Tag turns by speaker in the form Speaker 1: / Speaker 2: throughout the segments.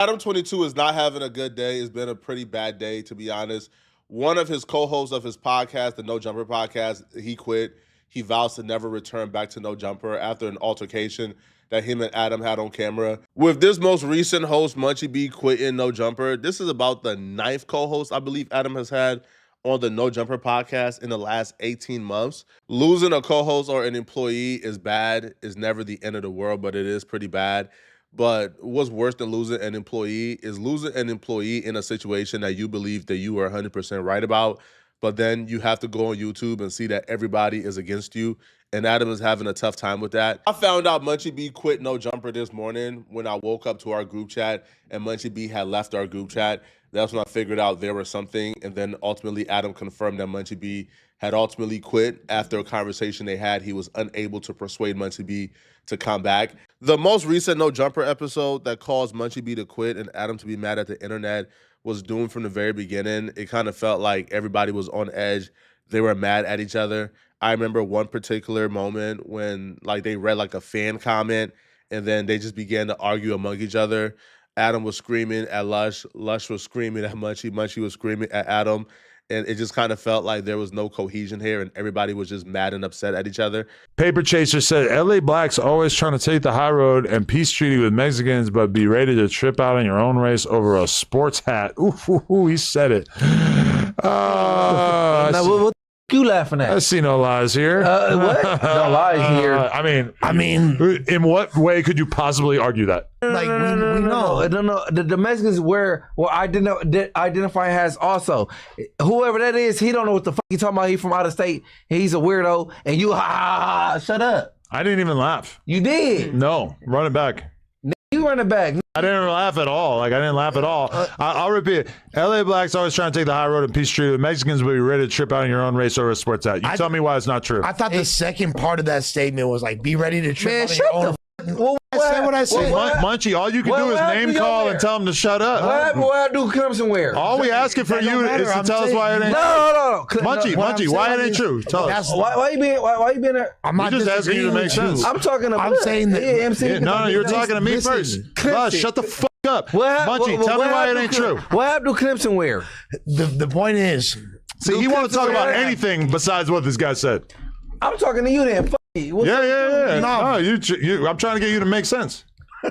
Speaker 1: Adam 22 is not having a good day. It's been a pretty bad day, to be honest. One of his co-hosts of his podcast, the No Jumper podcast, he quit. He vows to never return back to No Jumper after an altercation that him and Adam had on camera. With this most recent host, Munchie B, quitting No Jumper, this is about the 9th co-host I believe Adam has had on the No Jumper podcast in the last 18 months. Losing a co-host or an employee is bad. It's never the end of the world, but it is pretty bad. But what's worse than losing an employee is losing an employee in a situation that you believe that you are 100% right about, but then you have to go on YouTube and see that everybody is against you, and Adam is having a tough time with that. I found out Munchie B quit No Jumper this morning when I woke up to our group chat, and Munchie B had left our group chat. That's when I figured out there was something, and then ultimately Adam confirmed that Munchie B had ultimately quit. After a conversation they had, he was unable to persuade Munchie B to come back. The most recent No Jumper episode that caused Munchie B to quit and Adam to be mad at the internet was doomed from the very beginning. It kind of felt like everybody was on edge. They were mad at each other. I remember one particular moment when they read a fan comment and then they just began to argue among each other. Adam was screaming at Lush. Lush was screaming at Munchie. Munchie was screaming at Adam. And it just kind of felt like there was no cohesion here and everybody was just mad and upset at each other.
Speaker 2: Paper Chaser said, LA Blacks always trying to take the high road and peace treaty with Mexicans, but be ready to trip out in your own race over a sports hat. Ooh, he said it.
Speaker 3: Now, what you laughing at?
Speaker 2: I see no lies here.
Speaker 3: What? No lies here.
Speaker 2: I mean, in what way could you possibly argue that?
Speaker 3: We know. The Mexicans identify as also. Whoever that is, he don't know what the fuck he talking about. He from out of state. He's a weirdo. And you, shut up.
Speaker 2: I didn't even laugh.
Speaker 3: You did.
Speaker 2: No, run it back.
Speaker 3: You run it back.
Speaker 2: I didn't laugh at all. I didn't laugh at all. I'll repeat it. LA Blacks always trying to take the high road and peace treaty with Mexicans, will be ready to trip out in your own race over a sports hat. You tell me why it's not true.
Speaker 4: I thought the second part of that statement was be ready to trip out in your own.
Speaker 3: I said
Speaker 4: what I said.
Speaker 2: Munchie, all you can do is name call and tell him to shut up.
Speaker 3: What do come somewhere?
Speaker 2: All we asking for you is to tell us why it ain't true.
Speaker 3: No.
Speaker 2: Munchie, why it ain't true? Tell us.
Speaker 3: Why you being there?
Speaker 4: I'm not
Speaker 2: just asking you to make sense.
Speaker 3: I'm talking about.
Speaker 4: I'm saying that.
Speaker 2: No, you're talking to me first. Shut the fuck up. Munchie, tell me why it ain't true.
Speaker 3: What happened to Clemson wear?
Speaker 4: The point is,
Speaker 2: see, he want to talk about anything besides what this guy said.
Speaker 3: I'm talking to you then.
Speaker 2: Yeah. No, I'm trying to get you to make sense.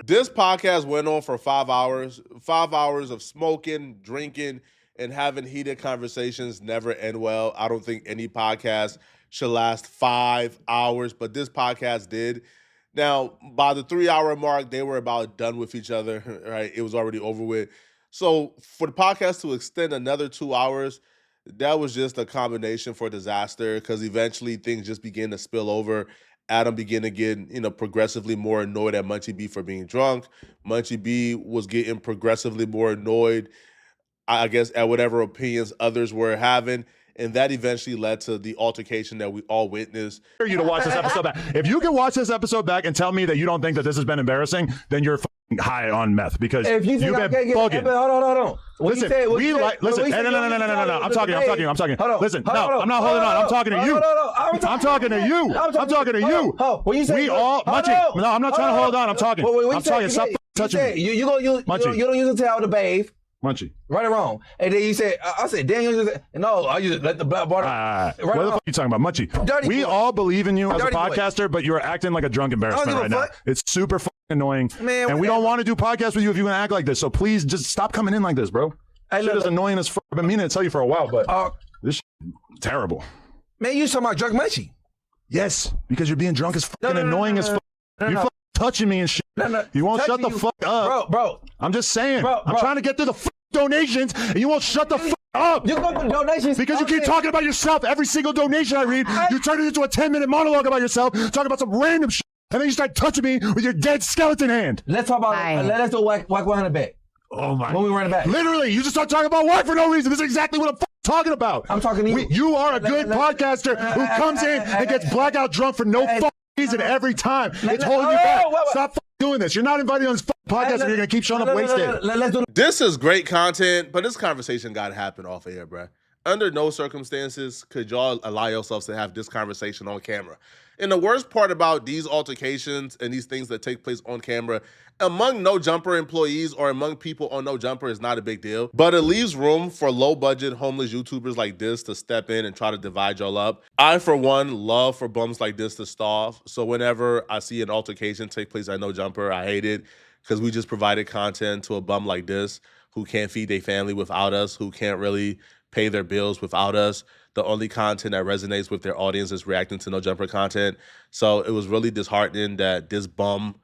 Speaker 1: This podcast went on for 5 hours. 5 hours of smoking, drinking, and having heated conversations never end well. I don't think any podcast should last 5 hours, but this podcast did. Now, by the 3-hour mark, they were about done with each other, right? It was already over with. So for the podcast to extend another 2 hours, that was just a combination for disaster because eventually things just began to spill over. Adam began to get, progressively more annoyed at Munchie B for being drunk. Munchie B was getting progressively more annoyed, I guess, at whatever opinions others were having. And that eventually led to the altercation that we all witnessed.
Speaker 2: For you to watch this episode back. If you can watch this episode back and tell me that you don't think that this has been embarrassing, then you're high on meth because
Speaker 3: if you
Speaker 2: you've been bugging.
Speaker 3: Hold on.
Speaker 2: Listen, no, I'm talking. Listen, no, I'm not holding on. I'm talking to you. I'm talking to you. I'm talking to you.
Speaker 3: When you say
Speaker 2: we all, Munchie, no, I'm not trying to hold on. I'm talking. I'm talking. Stop touching me.
Speaker 3: You don't use a towel to bathe.
Speaker 2: Munchie.
Speaker 3: Right or wrong? And then you said, I said, Daniel, no, I just let the water.
Speaker 2: What the fuck are you talking about, Munchie? We all believe in you as a podcaster, but you're acting like a drunk embarrassment right now. It's super fucking annoying. Man, and we don't want to do podcasts with you if you're going to act like this. So please just stop coming in like this, bro. This shit is annoying as fuck. I've been meaning to tell you for a while, but this shit is terrible.
Speaker 3: Man, you talking about drunk Munchie?
Speaker 2: Yes, because you're being drunk as fucking annoying as fuck. You're fucking touching me and shit. You won't shut the fuck up. Bro. I'm just saying. I'm trying to get through the donations and you won't shut the fuck up.
Speaker 3: You go for donations
Speaker 2: because you keep talking about yourself. Every single donation I read, you turn it into a 10-minute monologue about yourself, talking about some random shit, and then you start touching me with your dead skeleton hand.
Speaker 3: Let's talk about let's do whack 100 back.
Speaker 2: Oh my!
Speaker 3: When we run it back,
Speaker 2: literally, you just start talking about whack for no reason. This is exactly what I'm talking about.
Speaker 3: I'm talking to you.
Speaker 2: You are a good podcaster who comes in and gets blackout drunk for no reason every time. It's holding you back. Stop doing this. You're not invited on this podcast and you're going to keep showing up wasted.
Speaker 1: This is great content, but this conversation got to happen off air, bro. under no circumstances could y'all allow yourselves to have this conversation on camera. And the worst part about these altercations and these things that take place on camera among No Jumper employees or among people on No Jumper is not a big deal, but it leaves room for low-budget homeless YouTubers like this to step in and try to divide y'all up. I, for one, love for bums like this to starve, so whenever I see an altercation take place at No Jumper, I hate it because we just provided content to a bum like this who can't feed their family without us, who can't really pay their bills without us. The only content that resonates with their audience is reacting to No Jumper content. So it was really disheartening that this bum,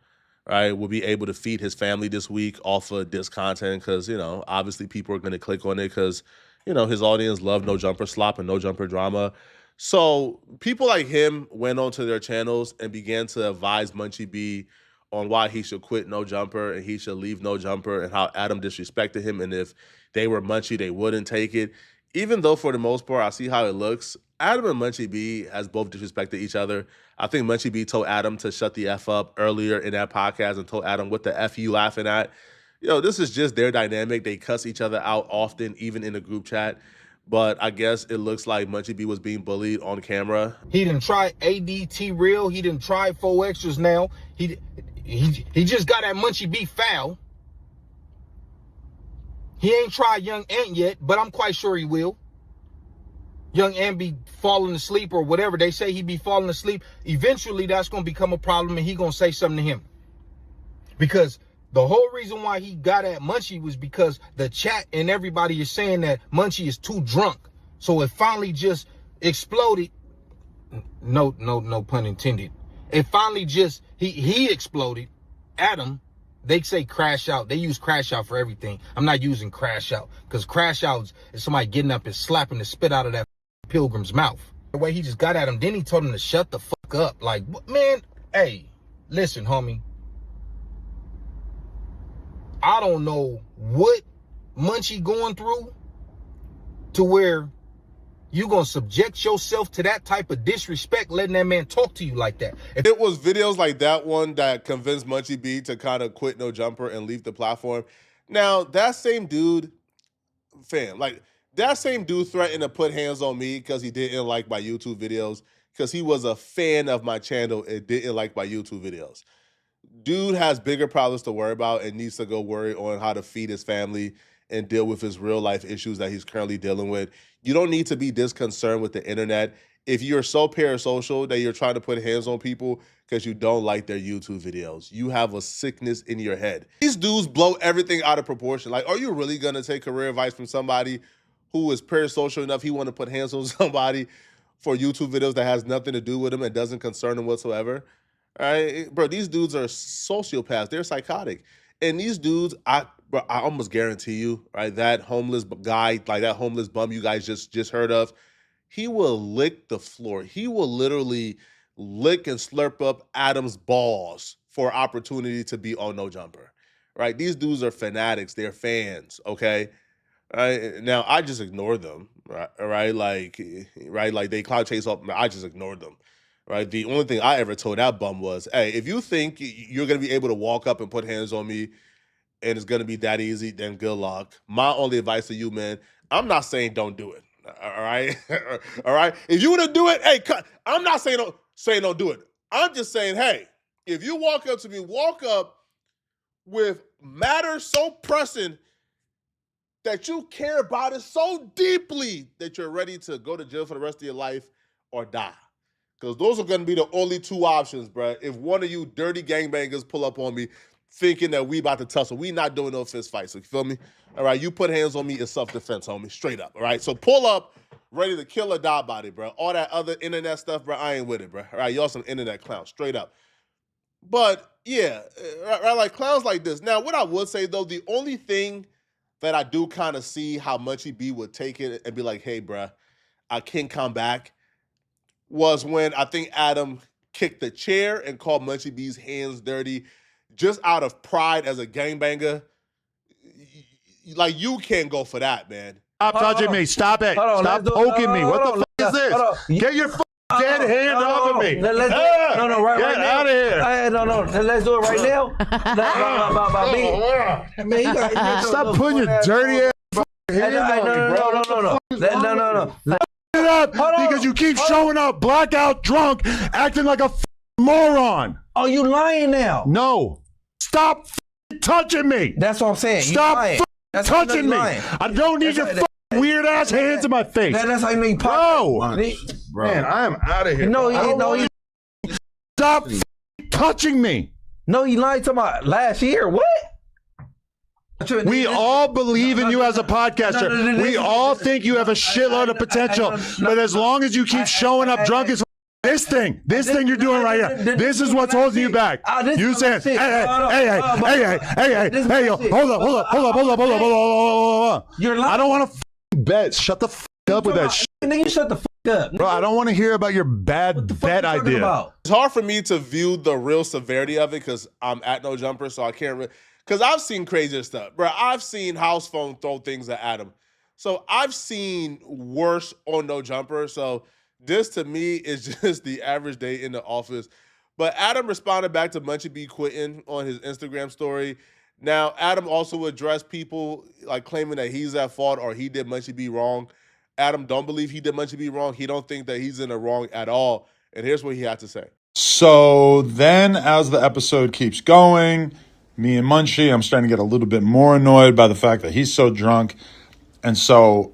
Speaker 1: right, will be able to feed his family this week off of this content because, you know, obviously people are going to click on it because, you know, his audience love No Jumper slop and No Jumper drama. So people like him went onto their channels and began to advise Munchie B on why he should quit No Jumper and he should leave No Jumper and how Adam disrespected him. And if they were Munchie, they wouldn't take it. Even though for the most part, I see how it looks, Adam and Munchie B has both disrespected each other. I think Munchie B told Adam to shut the F up earlier in that podcast and told Adam, what the F you laughing at? You know, this is just their dynamic. They cuss each other out often, even in the group chat. But I guess it looks like Munchie B was being bullied on camera.
Speaker 5: He didn't try ADT real. He didn't try 4 extras now. He just got at Munchie B foul. He ain't tried Young Ant yet, but I'm quite sure he will. Young Ant be falling asleep or whatever. They say he be falling asleep. Eventually, that's going to become a problem, and he going to say something to him. Because the whole reason why he got at Munchie was because the chat and everybody is saying that Munchie is too drunk. So it finally just exploded. No pun intended. It finally just, he exploded. Adam. They say crash out. They use crash out for everything. I'm not using crash out because crash out is somebody getting up and slapping the spit out of that pilgrim's mouth. The way he just got at him, then he told him to shut the fuck up. Like, man, hey, listen, homie. I don't know what Munchie going through to where you gonna subject yourself to that type of disrespect, letting that man talk to you like that.
Speaker 1: If it was videos like that one that convinced Munchie B to kind of quit No Jumper and leave the platform. Now, that same dude, fam, like, that same dude threatened to put hands on me because he didn't like my YouTube videos, because he was a fan of my channel and didn't like my YouTube videos. Dude has bigger problems to worry about and needs to go worry on how to feed his family and deal with his real life issues that he's currently dealing with. You don't need to be this concerned with the internet. If you're so parasocial that you're trying to put hands on people because you don't like their YouTube videos, you have a sickness in your head. These dudes blow everything out of proportion. Like, are you really gonna take career advice from somebody who is parasocial enough he want to put hands on somebody for YouTube videos that has nothing to do with him and doesn't concern him whatsoever? All right, bro, these dudes are sociopaths. They're psychotic. And these dudes, I almost guarantee you, right, that homeless guy, like that homeless bum you guys just heard of, he will lick the floor. He will literally lick and slurp up Adam's balls for opportunity to be on No Jumper, right? These dudes are fanatics. They're fans, okay? Right? Now, I just ignore them, right? Like they cloud chase up. I just ignored them, right? The only thing I ever told that bum was, hey, if you think you're going to be able to walk up and put hands on me and it's going to be that easy, then good luck. My only advice to you, man, I'm not saying don't do it, all right? All right? If you want to do it, hey, I'm not saying don't do it. I'm just saying, hey, if you walk up to me, walk up with matters so pressing that you care about it so deeply that you're ready to go to jail for the rest of your life or die. Because those are going to be the only two options, bro. If one of you dirty gangbangers pull up on me thinking that we about to tussle, we not doing no fist fights. You feel me? All right, you put hands on me, it's self-defense, homie. Straight up, all right? So pull up, ready to kill or die body, bro. All that other internet stuff, bro, I ain't with it, bro. All right, y'all some internet clowns, straight up. But, yeah, right, like clowns like this. Now, what I would say, though, the only thing that I do kind of see how Munchie B would take it and be like, hey, bro, I can't come back, was when I think Adam kicked the chair and called Munchie B's hands dirty just out of pride as a gangbanger. Like, you can't go for that, man.
Speaker 2: Stop touching me. Stop it. Stop poking me. What the fuck is this? Get your dead hand off of me.
Speaker 3: Let's do it. No, right
Speaker 2: Get
Speaker 3: now.
Speaker 2: out of here.
Speaker 3: No, let's do it right now. About me. Man,
Speaker 2: Stop putting your dirty ass hands on me, bro.
Speaker 3: No. No.
Speaker 2: It up because you keep showing up blackout drunk, acting like a moron.
Speaker 3: Oh, you lying now?
Speaker 2: No. Stop touching me.
Speaker 3: That's what I'm saying.
Speaker 2: Stop touching me. I don't need your weird ass hands in my face.
Speaker 3: That's how you know you
Speaker 2: pop. Bro. Man, I am out of here.
Speaker 3: No,
Speaker 2: Stop touching me.
Speaker 3: No, you lied to my last year. What?
Speaker 2: We all believe in you as a podcaster. We all think you have a shitload of potential. But as long as you keep showing up drunk as this thing you're doing right here, this is what's holding you back. You saying, hey, yo, hold up. I don't want to bet. Shut the up with that shit.
Speaker 3: Nigga, shut the up.
Speaker 2: Bro, I don't want to hear about your bad bet idea.
Speaker 1: It's hard for me to view the real severity of it because I'm at No Jumper, so I can't really. Because I've seen crazier stuff. Bro, I've seen House Phone throw things at Adam. So I've seen worse on No Jumper. So this to me is just the average day in the office. But Adam responded back to Munchie B quitting on his Instagram story. Now, Adam also addressed people like claiming that he's at fault or he did Munchie B wrong. Adam don't believe he did Munchie B wrong. He don't think that he's in the wrong at all. And here's what he had to say.
Speaker 2: So then as the episode keeps going, me and Munchie, I'm starting to get a little bit more annoyed by the fact that he's so drunk. And so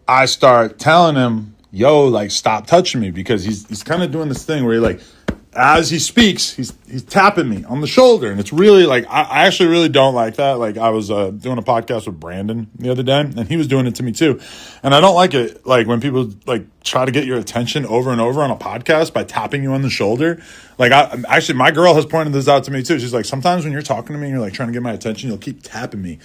Speaker 2: I start telling him, yo, like, stop touching me, because he's kind of doing this thing where he, like, as he speaks, he's tapping me on the shoulder. And it's really, like, I actually really don't like that. Like, I was doing a podcast with Brandon the other day, and he was doing it to me too. And I don't like it, like, when people, like, try to get your attention over and over on a podcast by tapping you on the shoulder. Like, actually, my girl has pointed this out to me too. She's like, sometimes when you're talking to me and you're, like, trying to get my attention, you'll keep tapping me,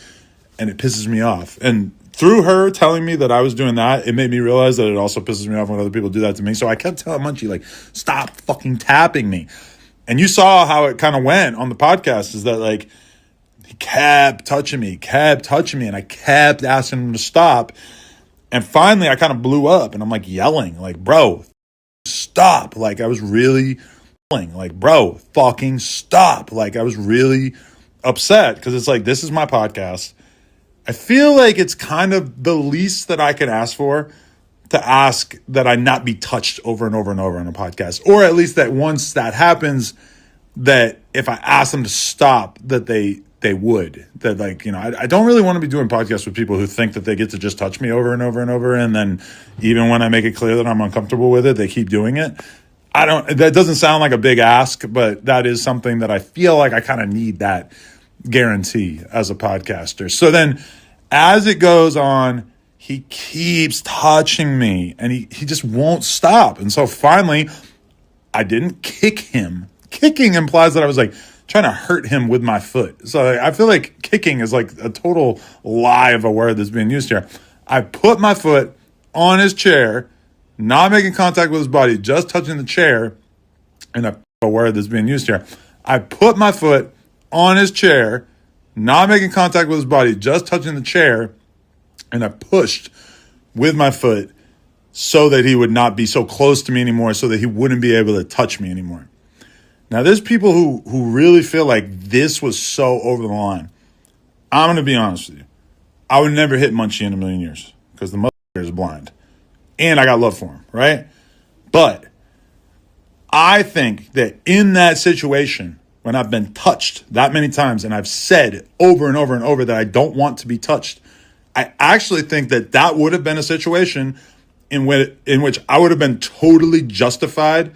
Speaker 2: and it pisses me off. And through her telling me that I was doing that, it made me realize that it also pisses me off when other people do that to me. So I kept telling Munchie, like, stop fucking tapping me. And you saw how it kind of went on the podcast, is that, like, he kept touching me, and I kept asking him to stop. And finally, I kind of blew up, and I'm, like, yelling, like, bro, stop. Like, I was really yelling, like, bro, fucking stop. Like, I was really upset, because it's like, this is my podcast. I feel like it's kind of the least that I can ask for, to ask that I not be touched over and over and over on a podcast. Or at least that once that happens, that if I ask them to stop, that they would. That, like, you know, I don't really want to be doing podcasts with people who think that they get to just touch me over and over and over. And then even when I make it clear that I'm uncomfortable with it, they keep doing it. That doesn't sound like a big ask, but that is something that I feel like I kind of need that guarantee as a podcaster. So then as it goes on, he keeps touching me, and he just won't stop. And so finally, I didn't kick him. Kicking implies that I was, like, trying to hurt him with my foot. So I feel like kicking is, like, a total lie of a word that's being used here. I put my foot on his chair, not making contact with his body, just touching the chair, and a word that's being used here. I put my foot on his chair, not making contact with his body, just touching the chair, and I pushed with my foot so that he would not be so close to me anymore, so that he wouldn't be able to touch me anymore. Now, there's people who really feel like this was so over the line. I'm going to be honest with you. I would never hit Munchie in a million years, because the motherfucker is blind. And I got love for him, right? But I think that in that situation, when I've been touched that many times and I've said over and over and over that I don't want to be touched, I actually think that that would have been a situation in which I would have been totally justified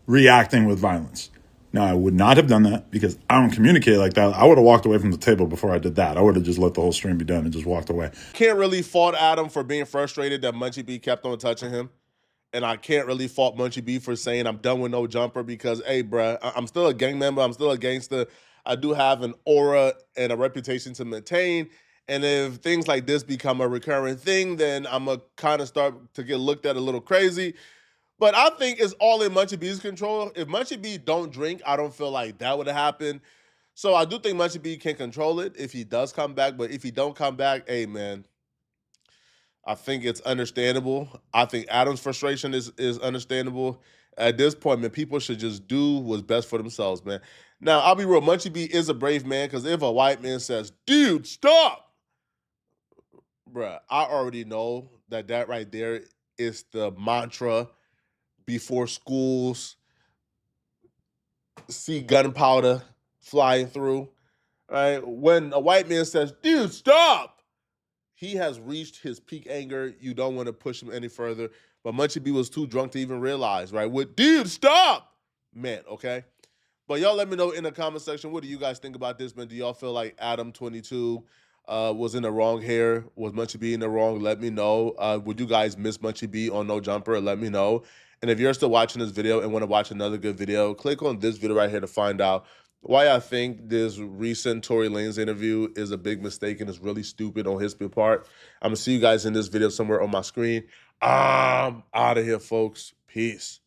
Speaker 2: reacting with violence. Now, I would not have done that, because I don't communicate like that. I would have walked away from the table before I did that. I would have just let the whole stream be done and just walked away.
Speaker 1: Can't really fault Adam for being frustrated that Munchie B kept on touching him. And I can't really fault Munchie B for saying I'm done with No Jumper, because, hey, bruh, I'm still a gang member. I'm still a gangster. I do have an aura and a reputation to maintain. And if things like this become a recurring thing, then I'm going to kind of start to get looked at a little crazy. But I think it's all in Munchie B's control. If Munchie B don't drink, I don't feel like that would have happened. So I do think Munchie B can control it if he does come back. But if he don't come back, hey, man, I think it's understandable. I think Adam's frustration is understandable. At this point, man, people should just do what's best for themselves, man. Now, I'll be real. Munchie B is a brave man, because if a white man says, dude, stop, Bruh, I already know that right there is the mantra before schools see gunpowder flying through, right? When a white man says, dude, stop, he has reached his peak anger. You don't want to push him any further. But Munchie B was too drunk to even realize, right? With, dude, stop! Man, okay? But y'all let me know in the comment section, what do you guys think about this, man? Do y'all feel like Adam22 was in the wrong here? Was Munchie B in the wrong? Let me know. Would you guys miss Munchie B on No Jumper? Let me know. And if you're still watching this video and want to watch another good video, click on this video right here to find out why I think this recent Tory Lanez interview is a big mistake and is really stupid on his part. I'm going to see you guys in this video somewhere on my screen. I'm out of here, folks. Peace.